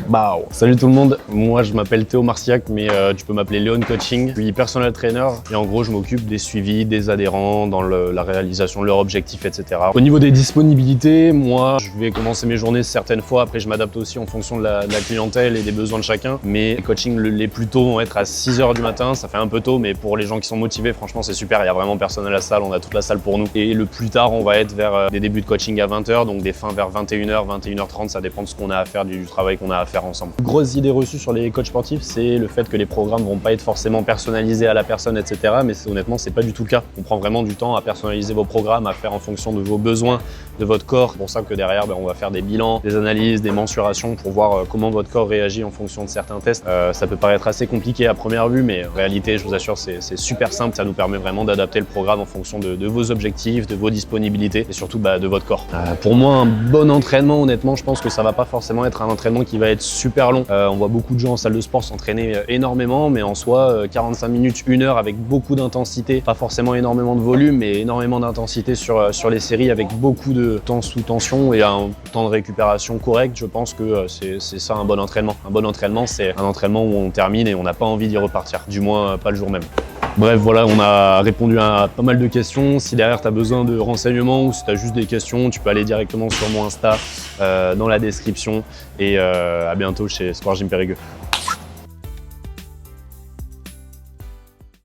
Bah, salut tout le monde, moi je m'appelle Théo Marciac, mais tu peux m'appeler Léon Coaching. Je suis personal trainer et en gros je m'occupe des suivis des adhérents dans la réalisation de leurs objectifs, etc. Au niveau des disponibilités, moi je vais commencer mes journées certaines fois, après je m'adapte aussi en fonction de la clientèle et des besoins de chacun. Mais les coachings les plus tôt vont être à 6 h du matin, ça fait un peu tôt, mais pour les gens qui sont motivés, franchement c'est super, il y a vraiment personne à la salle, on a toute la salle pour nous. Et le plus tard, on va être vers des débuts de coaching à 20 h, donc des fins vers 21 h, 21 h 30, ça dépend de ce qu'on a à faire, du travail qu'on a à faire ensemble. Grosse idée reçue sur les coachs sportifs, c'est le fait que les programmes vont pas être forcément personnalisés à la personne, etc. Mais honnêtement, c'est pas du tout le cas. On prend vraiment du temps à personnaliser vos programmes, à faire en fonction de vos besoins, de votre corps. C'est pour ça que derrière, on va faire des bilans, des analyses, des mensurations pour voir comment votre corps réagit en fonction de certains tests. Ça peut paraître assez compliqué à première vue, mais en réalité, je vous assure, c'est super simple. Ça nous permet vraiment d'adapter le programme en fonction de vos objectifs, de vos disponibilités et surtout de votre corps. Pour moi, un bon entraînement, honnêtement, je pense que ça va pas forcément être un entraînement qui va être super long. On voit beaucoup de gens en salle de sport s'entraîner énormément, mais en soi, 45 minutes, 1 heure avec beaucoup d'intensité, pas forcément énormément de volume, mais énormément d'intensité sur les séries avec beaucoup de temps sous tension et un temps de récupération correct. Je pense que c'est ça un bon entraînement. Un bon entraînement, c'est un entraînement où on termine et on n'a pas envie d'y repartir, du moins pas le jour même. Bref, voilà, on a répondu à pas mal de questions. Si derrière tu as besoin de renseignements ou si tu as juste des questions, tu peux aller directement sur mon Insta dans la description. Et à bientôt chez Sport Gym Périgueux.